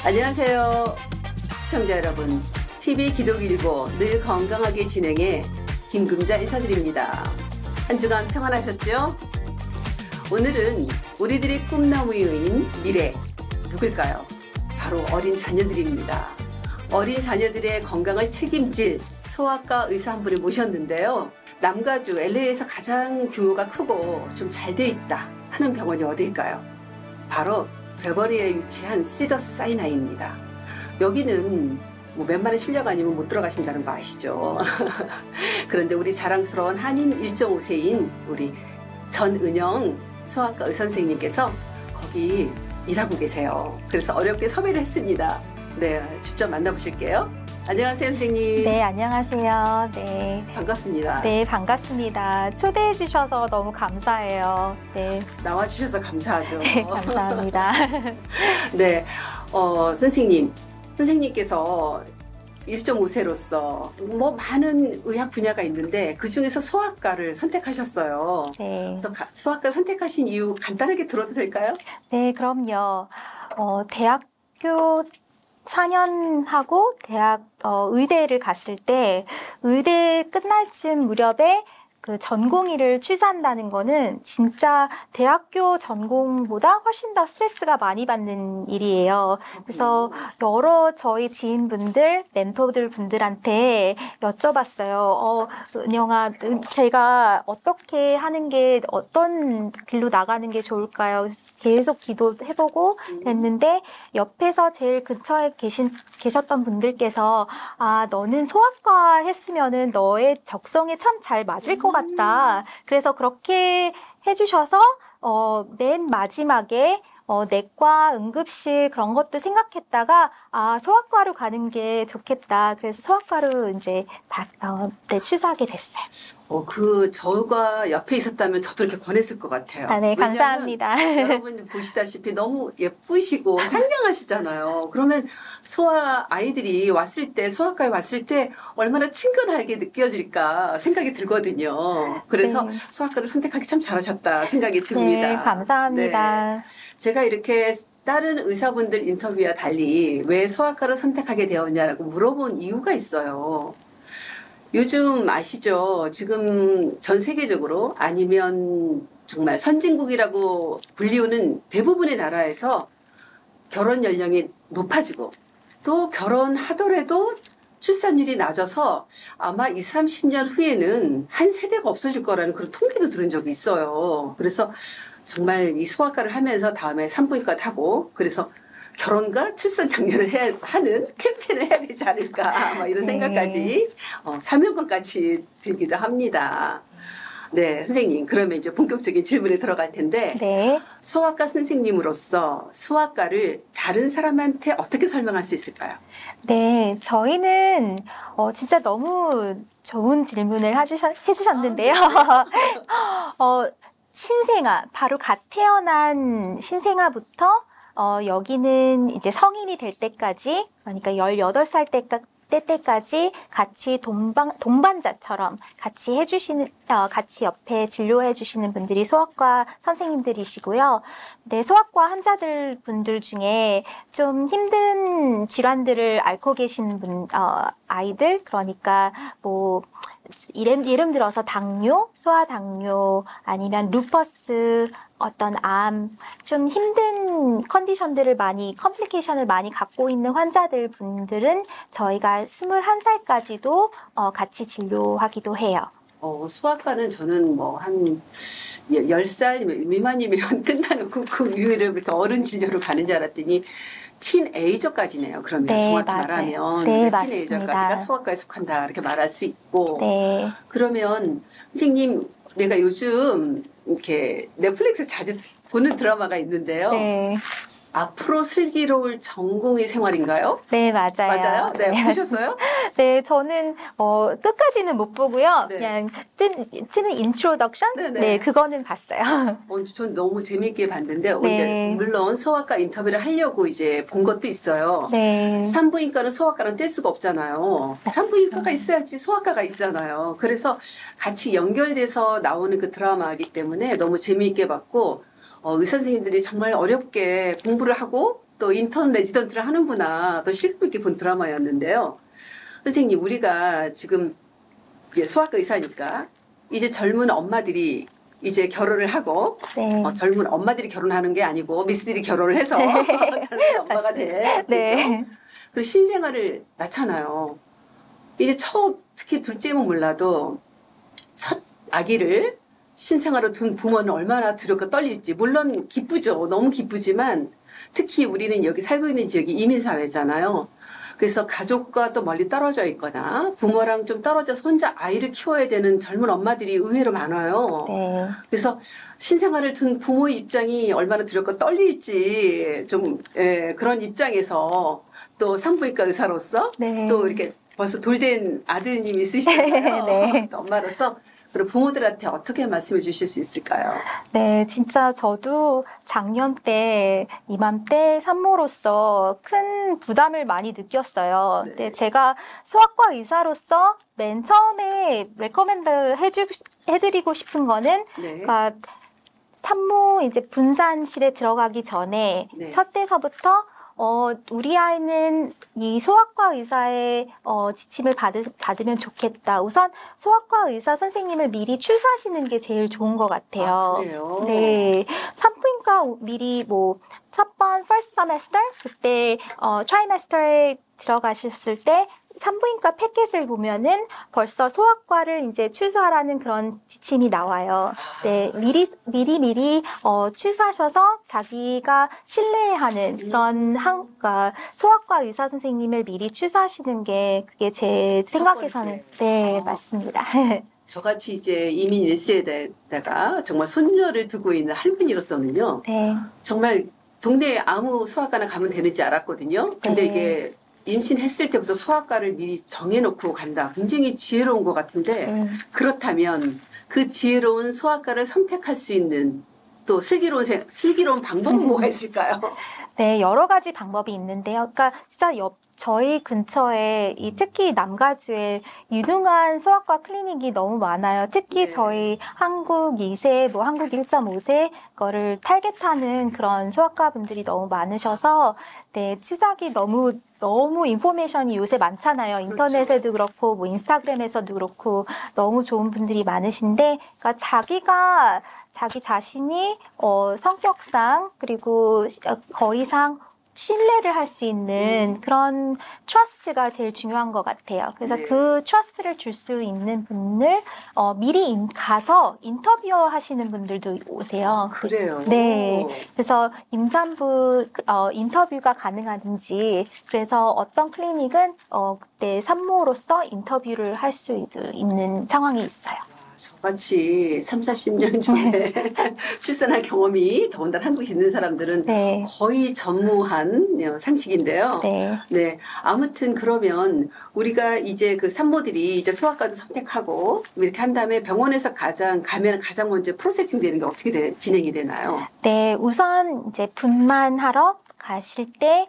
안녕하세요. 시청자 여러분. TV 기독일보 늘 건강하게 진행해 김금자 인사드립니다. 한 주간 평안하셨죠? 오늘은 우리들의 꿈나무인 미래 누굴까요? 바로 어린 자녀들입니다. 어린 자녀들의 건강을 책임질 소아과 의사 한 분을 모셨는데요. 남가주 LA에서 가장 규모가 크고 좀 잘 돼 있다 하는 병원이 어딜까요? 바로 베버리에 위치한 시저스 사이나이입니다. 여기는 뭐 웬만한 실력 아니면 못 들어가신다는 거 아시죠? 그런데 우리 자랑스러운 한인 1.5세인 우리 전은영 소아과 의사 선생님께서 거기 일하고 계세요. 그래서 어렵게 섭외를 했습니다. 네, 직접 만나보실게요. 안녕하세요, 선생님. 네, 안녕하세요. 네. 반갑습니다. 네, 반갑습니다. 초대해 주셔서 너무 감사해요. 네. 나와주셔서 감사하죠. 네, 감사합니다. 네, 선생님께서 1.5세로서 뭐 많은 의학 분야가 있는데 그 중에서 소아과를 선택하셨어요. 네. 그래서 소아과 선택하신 이유 간단하게 들어도 될까요? 네, 그럼요. 대학교 4년 하고 의대를 갔을 때 의대 끝날 쯤 무렵에 그 전공의를 취사한다는 거는 진짜 대학교 전공보다 훨씬 더 스트레스가 많이 받는 일이에요. 그래서 여러 저희 지인분들, 멘토들 분들한테 여쭤봤어요. 은영아, 제가 어떻게 하는 게, 어떤 길로 나가는 게 좋을까요? 계속 기도해보고 했는데 옆에서 제일 근처에 계셨던 분들께서 너는 소아과 했으면은 너의 적성에 참 잘 맞을 것 같다. 그래서 그렇게 해주셔서 맨 마지막에 내과, 응급실 그런 것도 생각했다가 소아과로 가는 게 좋겠다. 그래서 소아과로 이제 취사하게 됐어요. 저가 옆에 있었다면 저도 이렇게 권했을 것 같아요. 네, 감사합니다. 여러분 보시다시피 너무 예쁘시고 상냥하시잖아요. 그러면 아이들이 소아과에 왔을 때 얼마나 친근하게 느껴질까 생각이 들거든요. 그래서 네. 소아과를 선택하기 참 잘하셨다 생각이 듭니다. 네, 감사합니다. 네. 제가 이렇게 다른 의사분들 인터뷰와 달리 왜 소아과를 선택하게 되었냐라고 물어본 이유가 있어요. 요즘 아시죠? 지금 전 세계적으로 아니면 정말 선진국이라고 불리우는 대부분의 나라에서 결혼 연령이 높아지고 또 결혼하더라도 출산율이 낮아서 아마 20, 30년 후에는 한 세대가 없어질 거라는 그런 통계도 들은 적이 있어요. 그래서 정말 이 소아과를 하면서 다음에 산부인과 하고 그래서 결혼과 출산 장려를 하는 캠페인을 해야 되지 않을까 이런 생각까지 사명감까지 들기도 합니다. 네, 선생님 그러면 이제 본격적인 질문에 들어갈 텐데 네. 소아과 선생님으로서 소아과를 다른 사람한테 어떻게 설명할 수 있을까요? 네, 저희는 진짜 너무 좋은 질문을 해주셨는데요. 신생아, 바로 갓 태어난 신생아부터 여기는 이제 성인이 될 때까지, 그러니까 18살 때까지 같이 동반자처럼 같이 같이 옆에 진료해 주시는 분들이 소아과 선생님들이시고요. 네, 소아과 분들 중에 좀 힘든 질환들을 앓고 계신 아이들, 그러니까 예를 들어서 소아당뇨, 아니면 루퍼스, 어떤 암, 좀 힘든 컴플리케이션을 많이 갖고 있는 분들은 저희가 21살까지도 같이 진료하기도 해요. 소아과는 저는 한 10살 미만이면 끝나는 그 이후에 이렇게 어른 진료로 가는 줄 알았더니 티네이저까지네요. 그러면 네, 정확히 맞아요. 말하면 네, 티네이저까지가 맞습니다. 소아과에 속한다 이렇게 말할 수 있고 네. 그러면 선생님 내가 요즘 이렇게 넷플릭스 자주 보는 드라마가 있는데요. 네. 앞으로 슬기로울 전공의 생활인가요? 네, 맞아요. 맞아요? 네, 보셨어요? 네, 저는 끝까지는 못 보고요. 네. 그냥 뜨는 인트로덕션? 네네. 네, 그거는 봤어요. 전 너무 재미있게 봤는데 네. 이제 물론 소아과 인터뷰를 하려고 이제 본 것도 있어요. 네. 산부인과는 소아과랑 뗄 수가 없잖아요. 산부인과가 있어야지 소아과가 있잖아요. 그래서 같이 연결돼서 나오는 그 드라마이기 때문에 너무 재미있게 봤고 의사 선생님들이 정말 어렵게 공부를 하고 또 인턴 레지던트를 하는구나 또 실감 있게 본 드라마였는데요. 선생님, 우리가 지금 이제 소아과 의사니까 이제 젊은 엄마들이 이제 결혼을 하고 네. 젊은 엄마들이 결혼하는 게 아니고 미스들이 결혼을 해서 젊은 엄마가 돼. 네. 그렇죠? 그리고 신생아를 낳잖아요. 이제 특히 둘째면 몰라도 첫 아기를 신생아로 둔 부모는 얼마나 두렵고 떨릴지. 물론 기쁘죠. 너무 기쁘지만 특히 우리는 여기 살고 있는 지역이 이민사회잖아요. 그래서 가족과 또 멀리 떨어져 있거나 부모랑 좀 떨어져서 혼자 아이를 키워야 되는 젊은 엄마들이 의외로 많아요. 네. 그래서 신생아를 둔 부모의 입장이 얼마나 두렵고 떨릴지 좀 그런 입장에서 또 산부인과 의사로서 네. 또 이렇게 벌써 돌된 아드님이 있으시잖아요. 네. 엄마로서 그리고 부모들한테 어떻게 말씀해 주실 수 있을까요? 네, 진짜 저도 작년 때 이맘때 산모로서 큰 부담을 많이 느꼈어요. 네. 근데 제가 소아과 의사로서 맨 처음에 레코멘드 해드리고 싶은 거는 네. 그러니까 산모 이제 분산실에 들어가기 전에 네. 첫 때서부터 우리 아이는 이 소아과 의사의 지침을 받으면 좋겠다. 우선 소아과 의사 선생님을 미리 추사하시는 게 제일 좋은 것 같아요. 아, 그래요? 네. 산부인과 미리 첫 번 first semester 그때 trimester에 들어가셨을 때 산부인과 패킷을 보면은 벌써 소아과를 이제 추수하라는 그런 지침이 나와요. 네, 미리 추수하셔서 자기가 신뢰하는 그런 그러니까 소아과 의사 선생님을 미리 추수하시는 게 그게 제 생각에서는 네, 맞습니다. 저같이 이제 이민 1세대다가 정말 손녀를 두고 있는 할머니로서는요. 네. 정말 동네에 아무 소아과나 가면 되는지 알았거든요. 근데 네. 이게 임신했을 때부터 소아과를 미리 정해놓고 간다. 굉장히 지혜로운 것 같은데 그렇다면 그 지혜로운 소아과를 선택할 수 있는 또 슬기로운 방법은 뭐가 있을까요? 네, 여러 가지 방법이 있는데요. 그러니까 진짜 저희 근처에 특히 남가주에 유능한 소아과 클리닉이 너무 많아요. 특히 네. 저희 한국 2세, 한국 1.5세 거를 타겟하는 그런 소아과 분들이 너무 많으셔서 네, 추적이 너무 인포메이션이 요새 많잖아요. 인터넷에도 그렇고 인스타그램에서도 그렇고 너무 좋은 분들이 많으신데 그러니까 자기 자신이 성격상 그리고 거리상 신뢰를 할 수 있는 그런 트러스트가 제일 중요한 것 같아요. 그래서 네. 그 트러스트를 줄 수 있는 분을 미리 가서 인터뷰하시는 분들도 오세요. 그래요. 네. 그래서 임산부 인터뷰가 가능한지 그래서 어떤 클리닉은 그때 산모로서 인터뷰를 할 수 있는 상황이 있어요. 저같이 30-40년 전에 출산한 경험이 더군다나 한국에 있는 사람들은 네. 거의 전무한 상식인데요. 네. 네. 아무튼 그러면 우리가 이제 그 산모들이 이제 소아과도 선택하고 이렇게 한 다음에 병원에서 가면 가장 먼저 프로세싱 되는 게 어떻게 진행이 되나요? 네. 우선 이제 분만하러 가실 때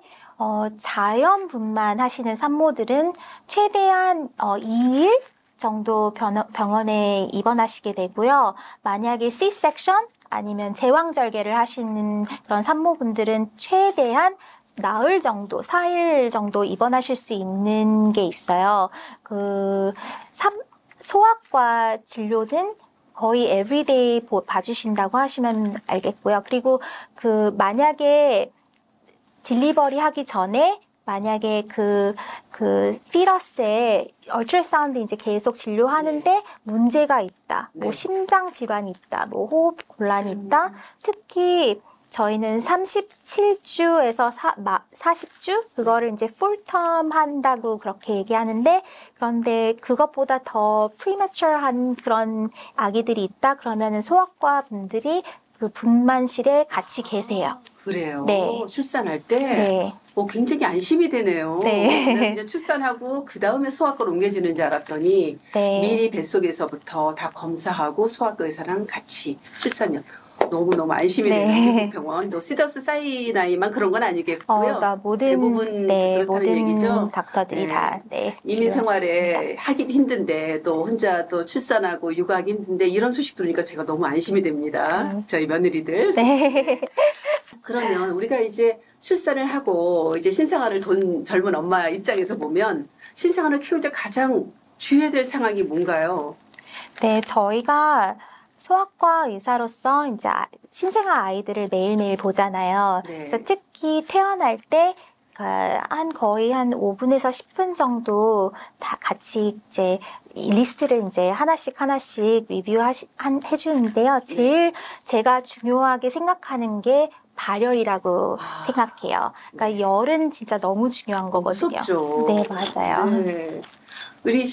자연 분만 하시는 산모들은 최대한 2일 정도 병원에 입원하시게 되고요. 만약에 C-section 아니면 제왕절개를 하시는 그런 산모분들은 최대한 나흘 정도, 4일 정도 입원하실 수 있는 게 있어요. 소아과 진료는 거의 에브리데이 봐주신다고 하시면 알겠고요. 그리고 만약에 딜리버리 하기 전에 만약에 피러스에 얼트라사운드 이제 계속 진료하는데 문제가 있다. 네. 심장 질환이 있다. 호흡 곤란이 있다. 특히 저희는 37주에서 40주 그거를 이제 풀텀 한다고 그렇게 얘기하는데 그런데 그것보다 더 프리매처한 그런 아기들이 있다. 그러면은 소아과 분들이 그 분만실에 같이 계세요. 그래요. 네. 출산할 때 네. 굉장히 안심이 되네요. 네. 그냥 출산하고 그 다음에 소아과로 옮겨지는 줄 알았더니 네. 미리 뱃속에서부터 다 검사하고 소아과 의사랑 같이 출산을 너무너무 안심이 네. 되는 미국 병원. 또 시더스 사이나이만 그런 건 아니겠고요. 대부분 그렇다는 모든 얘기죠. 닥터들이 다 이민 생활에 하기도 힘든데 또 혼자 또 출산하고 육아하기 힘든데 이런 소식 들으니까 제가 너무 안심이 됩니다. 저희 며느리들. 네. 그러면 우리가 이제 출산을 하고 이제 신생아를 돈 젊은 엄마 입장에서 보면 신생아를 키울 때 가장 주의해야 될 상황이 뭔가요? 네, 저희가 소아과 의사로서 이제 신생아 아이들을 매일매일 보잖아요. 네. 그래서 특히 태어날 때 거의 한 5분에서 10분 정도 다 같이 이제 이 리스트를 이제 하나씩 해주는데요. 제일 제가 중요하게 생각하는 게 발열이라고 생각해요. 그러니까 열은 진짜 너무 중요한 거거든요. 무섭죠. 네, 맞아요. 네. 우리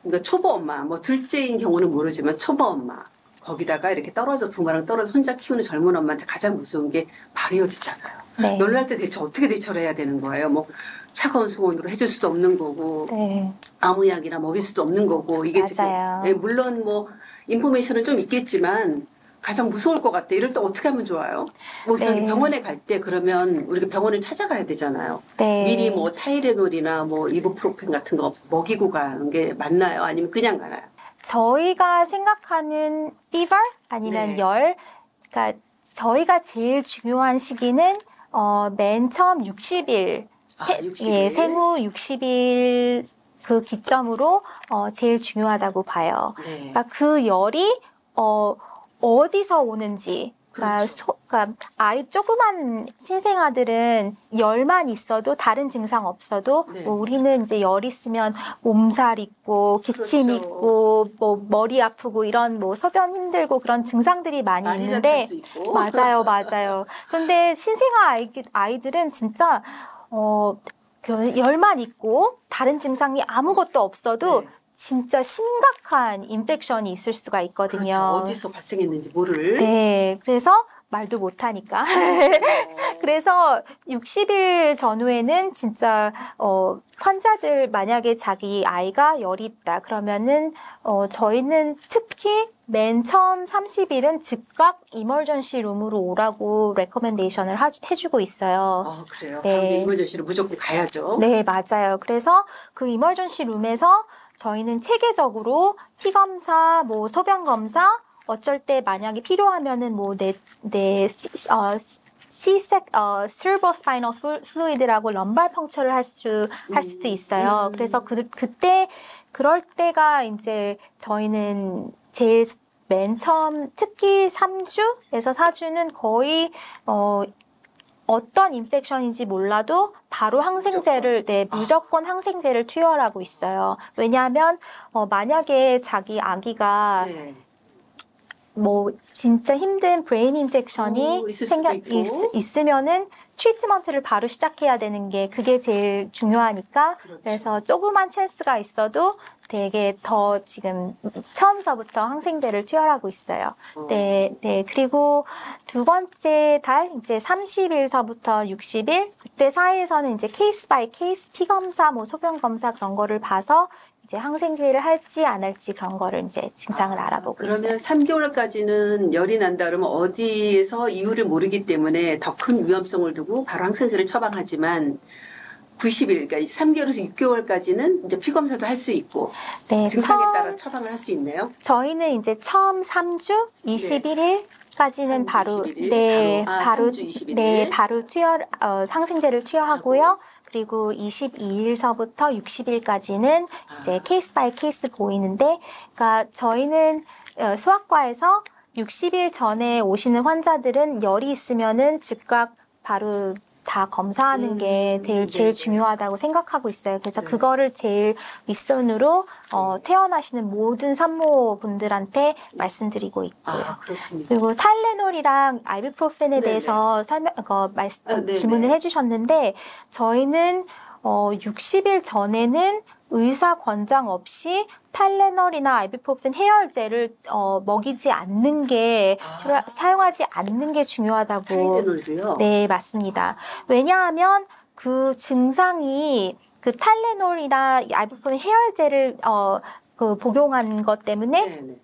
그러니까 초보 엄마, 뭐 둘째인 경우는 모르지만 초보 엄마 거기다가 이렇게 부모랑 떨어져 혼자 키우는 젊은 엄마한테 가장 무서운 게 발열이잖아요. 네. 놀랄 때 대체 어떻게 대처를 해야 되는 거예요? 뭐 차가운 수건으로 해줄 수도 없는 거고, 네. 아무 약이나 먹일 수도 없는 거고, 이게 맞아요. 지금 물론 뭐 인포메이션은 좀 있겠지만 가장 무서울 것 같아. 이럴 때 어떻게 하면 좋아요? 뭐 저기 네. 병원에 갈 때 그러면 우리가 병원을 찾아가야 되잖아요. 네. 미리 뭐 타이레놀이나 뭐 이부프로펜 같은 거 먹이고 가는 게 맞나요? 아니면 그냥 가나요? 저희가 생각하는 fever 아니면 네. 열, 그러니까 저희가 제일 중요한 시기는 맨 처음 60일, 60일. 예, 생후 60일 그 기점으로 제일 중요하다고 봐요. 네. 그러니까 그 열이 어디서 오는지. 그렇죠. 그러니까 조그만 신생아들은 열만 있어도 다른 증상 없어도 네. 뭐 우리는 이제 열 있으면 몸살 있고 기침 그렇죠. 있고 뭐 머리 아프고 이런 뭐 소변 힘들고 그런 증상들이 많이 난리가 있는데 날수 있고. 맞아요. 그런데 신생아 아이들은 진짜 그 열만 있고 다른 증상이 아무것도 없어도 네. 진짜 심각한 인펙션이 있을 수가 있거든요. 그렇죠. 어디서 발생했는지 모를. 네, 그래서 말도 못하니까. 그래서 60일 전후에는 진짜 환자들 만약에 자기 아이가 열이 있다 그러면은 저희는 특히 맨 처음 30일은 즉각 이머전시 룸으로 오라고 레커멘데이션을 해주고 있어요. 아, 그래요? 네. 당연히 이머전시로 무조건 가야죠. 네, 맞아요. 그래서 그 이머전시 룸에서 저희는 체계적으로 피 검사, 뭐 소변 검사, 어쩔 때 만약에 필요하면은 뭐 cerebrospinal fluid라고 럼발 펑처를 할 수도 있어요. 그래서 그럴 때가 이제 저희는 제일 맨 처음 특히 3주에서 4주는 거의 어떤 인펙션인지 몰라도 바로 항생제를 무조건 항생제를 투여하고 있어요. 왜냐하면 만약에 자기 아기가 네. 뭐 진짜 힘든 브레인 인펙션이 있을 수도 있고. 있으면은 트리트먼트를 바로 시작해야 되는 게 그게 제일 중요하니까 그렇죠. 그래서 조그만 찬스가 있어도 되게 더 지금 처음서부터 항생제를 투여하고 있어요. 네. 그리고 두 번째 달 이제 30일서부터 60일 그때 사이에서는 이제 케이스 바이 케이스 피 검사, 뭐 소변 검사 그런 거를 봐서 이제 항생제를 할지 안 할지 그런 거를 이제 증상을 알아보고 그러면 있어요. 3개월까지는 열이 난다 그러면 어디에서 이유를 모르기 때문에 더 큰 위험성을 두고 바로 항생제를 처방하지만 90일, 그러니까 3개월에서 6개월까지는 이제 피검사도 할 수 있고 네, 증상에 따라 처방을 할 수 있네요. 저희는 이제 처음 3주 21일까지는 3주 바로 21일? 바로 3주 21일? 네, 바로 항생제를 투여하고요. 그리고 22일서부터 60일까지는 이제 케이스 바이 케이스 보이는데, 그러니까 저희는 소아과에서 60일 전에 오시는 환자들은 열이 있으면은 즉각 바로 다 검사하는 게 제일 중요하다고 생각하고 있어요. 그래서 네. 그거를 제일 윗선으로 태어나시는 모든 산모분들한테 말씀드리고 있고요. 아, 그렇습니다. 그리고 탈레놀이랑 아이부프로펜에 네네. 대해서 네네. 질문을 해주셨는데 저희는 60일 전에는 의사 권장 없이 탈레놀이나 아이부프로펜 해열제를 먹이지 않는 게 사용하지 않는 게 중요하다고. 타이레놀도요? 네, 맞습니다. 왜냐하면 그 증상이 그 탈레놀이나 아이부프로펜 해열제를 복용한 것 때문에 네네.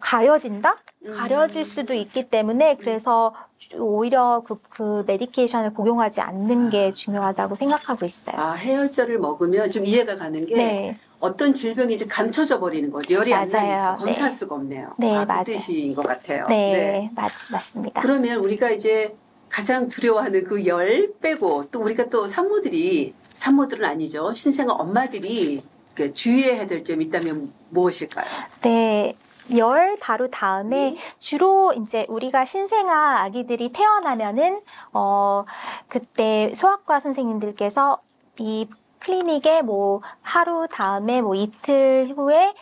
가려진다? 가려질 수도 있기 때문에 그래서 오히려 그 메디케이션을 복용하지 않는 게 중요하다고 생각하고 있어요. 아, 해열제를 먹으면 좀 이해가 가는 게 네. 어떤 질병이 이제 감춰져 버리는 거죠. 열이 안 맞아요. 나니까 검사할 네. 수가 없네요. 네, 그 맞아요. 뜻인 것 같아요. 네, 맞습니다. 그러면 우리가 이제 가장 두려워하는 그 열 빼고 또 우리가 또 산모들은 아니죠. 신생아 엄마들이 주의해야 될 점이 있다면 무엇일까요? 네. 열 바로 다음에 주로 이제 우리가 신생아 아기들이 태어나면은 그때 소아과 선생님들께서 이 클리닉에 뭐 하루 다음에 뭐 이틀 후에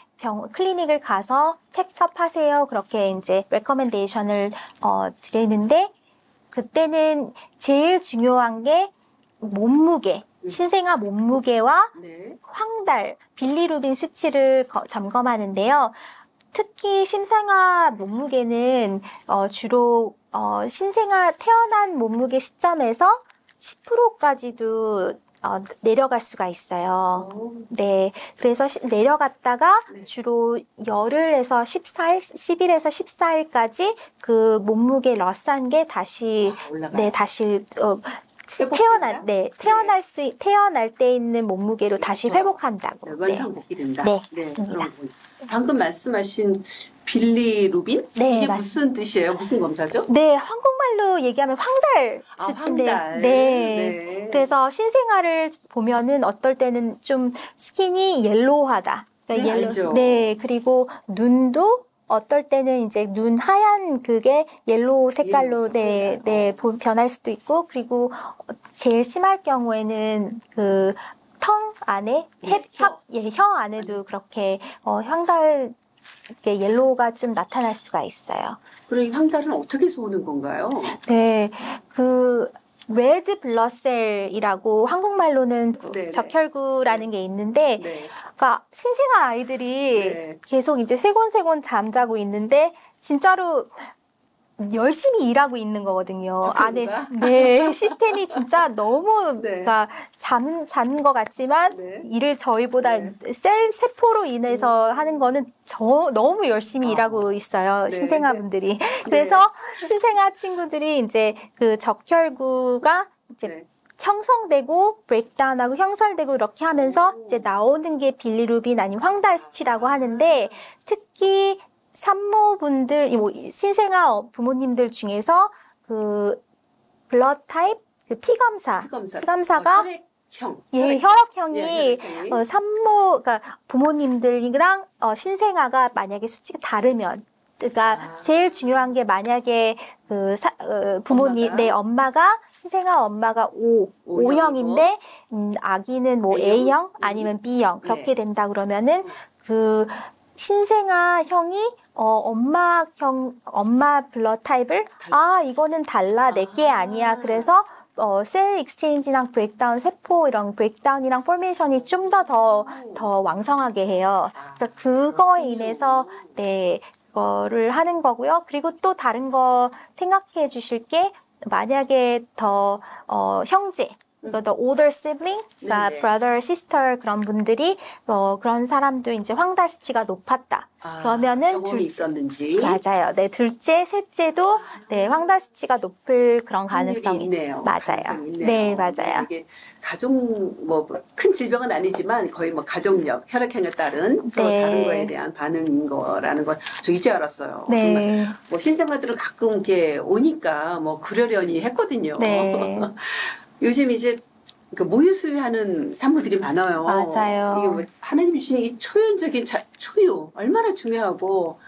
클리닉을 가서 체크업하세요. 그렇게 이제 레커멘데이션을 드리는데 그때는 제일 중요한 게 몸무게, 신생아 몸무게와 네. 황달, 빌리루빈 수치를 점검하는데요. 특히 신생아 몸무게는 주로 신생아 태어난 몸무게 시점에서 10%까지도 내려갈 수가 있어요. 네, 그래서 내려갔다가 네. 주로 열흘에서 14일, 10일에서 14일까지 그 몸무게 러스한 게 다시 올라가요. 네, 다시 회복된다? 태어날 때 있는 몸무게로 다시 그렇죠. 회복한다고. 네, 원상복귀된다. 네, 맞습니다. 그런 거. 방금 말씀하신 빌리루빈? 네, 이게 맞습니다. 무슨 뜻이에요? 무슨 검사죠? 네, 한국말로 얘기하면 황달 수치인데, 황달. 네. 네. 그래서 신생아를 보면은 어떨 때는 좀 스킨이 옐로우하다. 네, 알죠. 네, 그리고 눈도 어떨 때는 이제 눈 하얀 그게 옐로우 색깔로 변할 수도 있고, 그리고 제일 심할 경우에는 그 턱 안에 혀 안에도 그렇게 황달 이렇게 옐로우가 좀 나타날 수가 있어요. 그럼 이 황달은 어떻게 해서 오는 건가요? 네, 그 레드 블러셀이라고 한국말로는 네네. 적혈구라는 게 있는데, 네. 그러니까 신생아 아이들이 네. 계속 이제 세곤세곤 잠자고 있는데 진짜로 열심히 일하고 있는 거거든요. 적혈구가? 네, 시스템이 진짜 너무 네. 그러니까 자는 것 같지만 네. 일을 저희보다 네. 세포로 인해서 하는 거는 너무 열심히 일하고 있어요. 네. 신생아분들이. 그래서 신생아 친구들이 이제 그 적혈구가 이제 네. 형성되고 브레이크다운하고 형성되고 이렇게 하면서 이제 나오는 게 빌리루빈 아니면 황달 수치라고 하는데 특히 산모분들, 신생아 부모님들 중에서 그 블러드 타입, 그 피검사가 혈액형이 산모, 그러니까 부모님들이랑 부모님들이랑 신생아가 만약에 수치가 다르면, 그러니까 제일 중요한 게 만약에 부모님, 엄마가 신생아 엄마가 O형인데 아기는 뭐 A형 아니면 B형 그렇게 된다 그러면은 그 신생아 형이 엄마 블러드 타입을 이거는 달라 내게 아니야. 그래서 셀 익스체인지랑 브레이크다운 세포 이런 브레이크다운이랑 포메이션이 좀 더 왕성하게 해요. 그래서 그거에 인해서 그거를 하는 거고요. 그리고 또 다른 거 생각해 주실 게 만약에 더 형제 the older sibling, 그러니까 brother, sister 그런 분들이 그런 사람도 이제 황달 수치가 높았다. 그러면은 경험이 있었는지 맞아요. 네, 둘째, 셋째도 황달 수치가 높을 그런 가능성이 있네요. 맞아요. 네, 맞아요. 이게 가족 뭐 큰 질병은 아니지만 거의 뭐 가족력, 혈액형에 따른 서로 다른 거에 대한 반응인 거라는 걸 저 이제 알았어요. 네. 정말 뭐 신생아들은 가끔 이렇게 오니까 뭐 그러려니 했거든요. 네. 요즘 이제 모유 수유하는 산모들이 많아요. 맞아요. 이게 뭐 하나님이 주신 이 초연적인 초유 얼마나 중요하고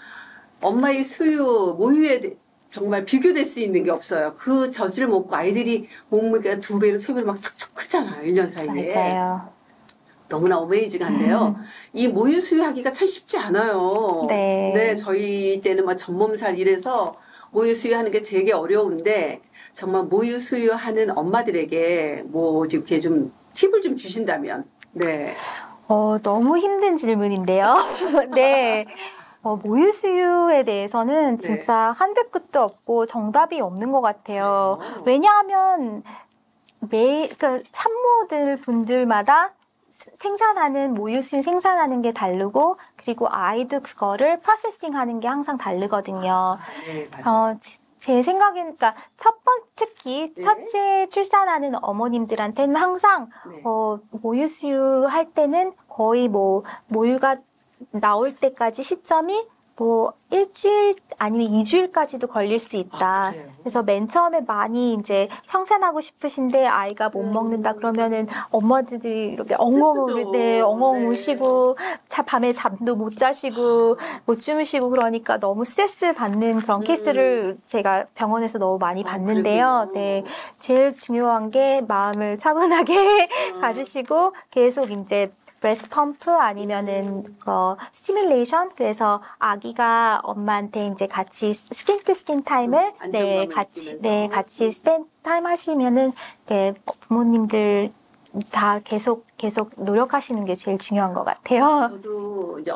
엄마의 수유 모유에 정말 비교될 수 있는 게 없어요. 그 젖을 먹고 아이들이 몸무게가 2배로 3배로 막 척척 크잖아요. 1년 사이에. 맞아요. 너무나 어메이징한데요. 이 모유 수유하기가 참 쉽지 않아요. 네. 저희 때는 막 전몸살 이래서 모유 수유하는 게 되게 어려운데 정말 모유 수유하는 엄마들에게 뭐 이렇게 좀 팁을 좀 주신다면. 네. 너무 힘든 질문인데요. 네. 모유 수유에 대해서는 진짜 한도 끝도 없고 정답이 없는 것 같아요. 왜냐하면 그러니까 산모들 분들마다 모유 수유 생산하는 게 다르고 그리고 아이도 그거를 프로세싱하는 게 항상 다르거든요. 네, 맞아요. 제 생각엔, 그러니까 특히 첫째 출산하는 어머님들한테는 항상 모유 수유할 때는 거의 모유가 나올 때까지 시점이 뭐 일주일 아니면 2주일까지도 걸릴 수 있다. 그래요? 그래서 맨 처음에 많이 이제 형산하고 싶으신데 아이가 못 먹는다 그러면은 엄마들이 이렇게 엉엉 슬프죠. 네, 엉엉 네. 우시고 밤에 잠도 못 자시고 못 주무시고 그러니까 너무 스트레스 받는 그런 케이스를 제가 병원에서 너무 많이 봤는데요. 그랬군요. 네, 제일 중요한 게 마음을 차분하게 가지시고 계속 이제 브레스트 펌프 아니면은 스티뮬레이션 그래서 아기가 엄마한테 이제 같이 스킨 투 스킨 타임을 네 같이 같이 스탠 타임 하시면은 부모님들 다 계속 노력하시는 게 제일 중요한 것 같아요. 저도 이제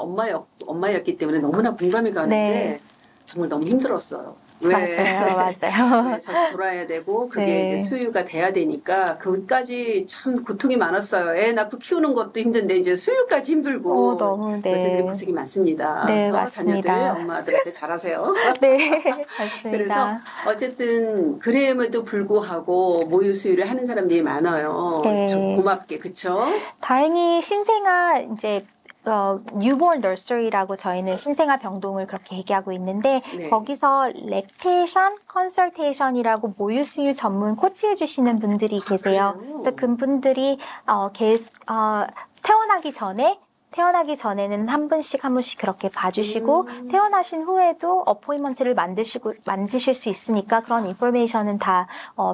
엄마였기 때문에 너무나 공감이 가는데 네. 정말 너무 힘들었어요. 왜? 맞아요. 네, 다시 돌아야 되고 그게 네. 이제 수유가 돼야 되니까 그것까지 참 고통이 많았어요. 애 낳고 키우는 것도 힘든데 이제 수유까지 힘들고 너무 여자들이 고생이 많습니다. 네, 그래서 맞습니다. 자녀들 엄마들한테 잘하세요. 네, 맞습니다. 그래서 어쨌든 그럼에도 불구하고 모유 수유를 하는 사람들이 많아요. 네. 좀 고맙게 그쵸? 다행히 신생아 이제 뉴본 너스리라고 저희는 신생아 병동을 그렇게 얘기하고 있는데 네. 거기서 렉테이션 컨설테이션이라고 모유 수유 전문 코치해 주시는 분들이 계세요. 그래요? 그래서 그분들이 태어나기 전에는 한 분씩 그렇게 봐주시고 태어나신 후에도 어포인먼트를 만드실 수 있으니까 그런 인포메이션은 다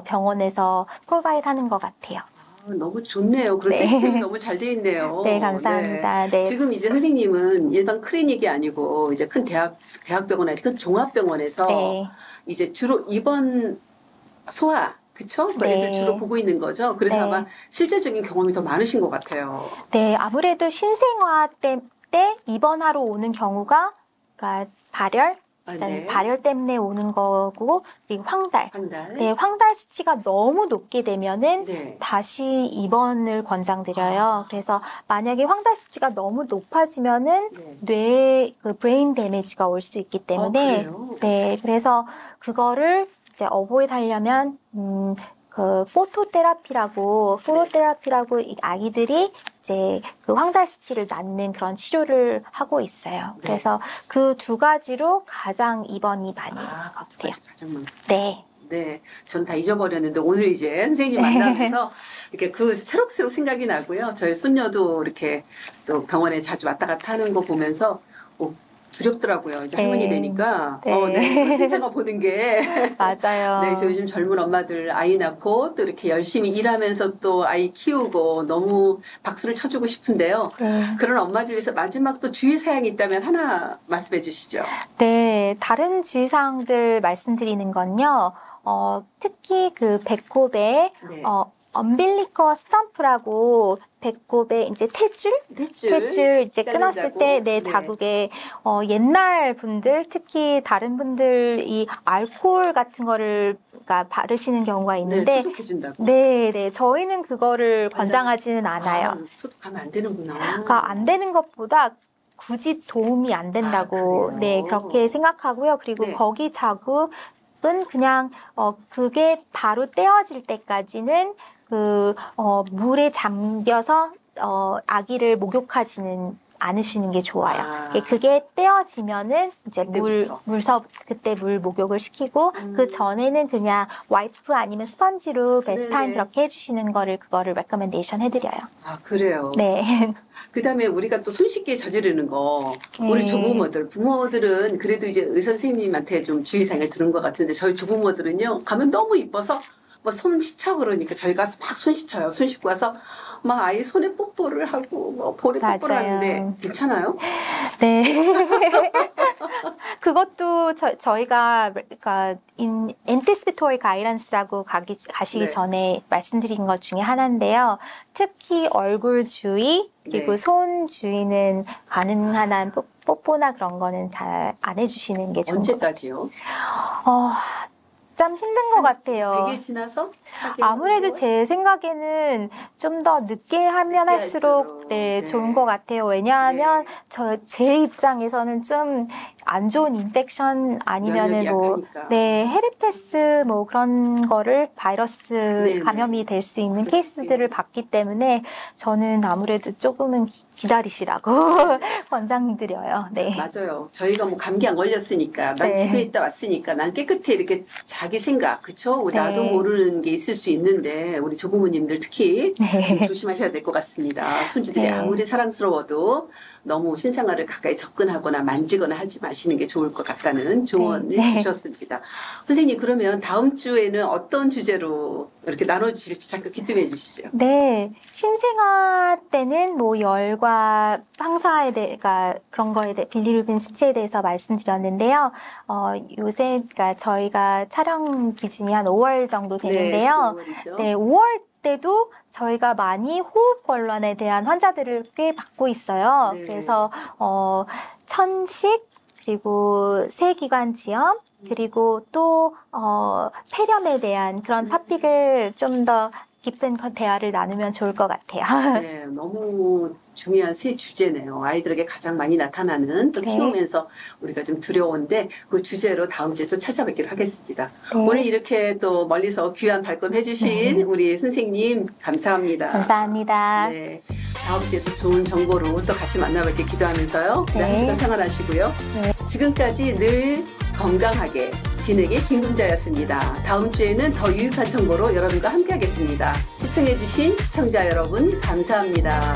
병원에서 프로바이드 하는 것 같아요. 너무 좋네요. 그런 네. 시스템이 너무 잘 돼 있네요. 네, 감사합니다. 네. 지금 이제 선생님은 일반 클리닉이 아니고 이제 큰 대학병원, 큰 종합병원에서 네. 이제 주로 입원 소아, 그쵸? 그 네. 애들 주로 보고 있는 거죠. 그래서 네. 아마 실질적인 경험이 더 많으신 것 같아요. 네, 아무래도 신생아 때 입원하러 오는 경우가 그러니까 네. 발열 때문에 오는 거고 그리고 황달. 한 달. 네, 황달 수치가 너무 높게 되면은 네. 다시 입원을 권장드려요. 그래서 만약에 황달 수치가 너무 높아지면은 뇌에 브레인 데미지가 올 수 있기 때문에 그래요? 네, 그래서 그거를 이제 어보이드 하려면 포토테라피라고 이 아기들이 이제 그 황달 수치를 낳는 그런 치료를 하고 있어요. 네. 그래서 그 두 가지로 가장 입원이 많이 그것도 가장 많고. 네. 네, 저는 다 잊어버렸는데 오늘 이제 선생님 만나면서 이렇게 새록새록 생각이 나고요. 저희 손녀도 이렇게 또 병원에 자주 왔다 갔다 하는 거 보면서 두렵더라고요. 이제 할머니 되니까. 네. 신생아 보는 게. 맞아요. 네, 그래서 요즘 젊은 엄마들 아이 낳고 또 이렇게 열심히 일하면서 또 아이 키우고 너무 박수를 쳐주고 싶은데요. 그런 엄마들 위해서 마지막 또 주의사항이 있다면 하나 말씀해 주시죠. 네, 다른 주의사항들 말씀드리는 건요. 특히 그 배꼽에 엄빌리커 스탬프라고 배꼽에 이제 탯줄 이제 끊었을 때 자국에 옛날 분들 특히 다른 분들 이 알코올 같은 거를 바르시는 경우가 있는데 소독해준다고. 네, 저희는 그거를 권장하지는 않아요. 소독하면 안 되는구나. 그러니까 안 되는 것보다 굳이 도움이 안 된다고 네, 그렇게 생각하고요. 그리고 거기 자국은 그냥 그게 바로 떼어질 때까지는 물에 잠겨서 아기를 목욕하지는 않으시는 게 좋아요. 그게 떼어지면은 이제 그때 물 목욕을 시키고 그 전에는 그냥 와이프 아니면 스펀지로 베스타임 그렇게 해주시는 그거를 레커멘데이션 해드려요. 그래요? 네. 그 다음에 우리가 또 손쉽게 저지르는 거, 우리 부모들은 그래도 이제 의사 선생님한테 좀 주의사항을 들은 것 같은데 저희 조부모들은요, 가면 너무 이뻐서 손 씻어 그러니까 저희 가서 막 손 씻어요. 손 씻고 와서 막 아이 손에 뽀뽀를 하고 볼에 뽀뽀를 하는데 괜찮아요? 네. 그것도 저희가 그러니까 anticipatory guidance라고 가시기 전에 말씀드린 것 중에 하나인데요. 특히 얼굴 주위 그리고 손 주위는 가능한 한 뽀뽀나 그런 거는 잘 안 해주시는 게 좋은 것 같아요. 언제까지요? 참 힘든 것 같아요. 100일 지나서? 아무래도 제 생각에는 좀 더 늦게 하면 할수록 좋은 것 같아요. 왜냐하면 제 입장에서는 좀 안 좋은 인펙션 아니면은 헤르페스 그런 거를 바이러스 감염이 될 수 있는 케이스들을 봤기 때문에 저는 아무래도 조금은 기다리시라고 권장드려요. 네. 맞아요. 저희가 뭐 감기 안 걸렸으니까, 난 네. 집에 있다 왔으니까, 난 깨끗해 이렇게 자기 생각, 그쵸? 네. 나도 모르는 게 있을 수 있는데 우리 조부모님들 특히 좀 네. 조심하셔야 될 것 같습니다. 손주들이 네. 아무리 사랑스러워도 너무 신생아를 가까이 접근하거나 만지거나 하지 마시는 게 좋을 것 같다는 조언을 네. 주셨습니다. 선생님, 그러면 다음 주에는 어떤 주제로 이렇게 나눠주실지 잠깐 귀뜸해 주시죠. 네, 신생아 때는 뭐 열과 황사에 대해, 그러니까 그런 거에 대해 빌리루빈 수치에 대해서 말씀드렸는데요. 요새, 그러니까 저희가 촬영 기준이 한 5월 정도 되는데요. 네, 5월 때도 저희가 많이 호흡곤란에 대한 환자들을 꽤 받고 있어요. 네. 그래서 천식, 그리고 세기관지염, 그리고 또 폐렴에 대한 그런 토픽을 좀 더 깊은 대화를 나누면 좋을 것 같아요. 네, 너무 중요한 세 주제네요. 아이들에게 가장 많이 나타나는 또 네. 키우면서 우리가 좀 두려운데 그 주제로 다음 주에 또 찾아뵙기로 하겠습니다. 네. 오늘 이렇게 또 멀리서 귀한 발권 해주신 우리 선생님 감사합니다. 감사합니다. 네, 다음 주에 또 좋은 정보로 또 같이 만나뵙길 기도하면서요. 네, 한 네. 주간 평안하시고요. 네. 지금까지 늘 건강하게 진행의 김금자였습니다. 다음 주에는 더 유익한 정보로 여러분과 함께하겠습니다. 시청해주신 시청자 여러분 감사합니다.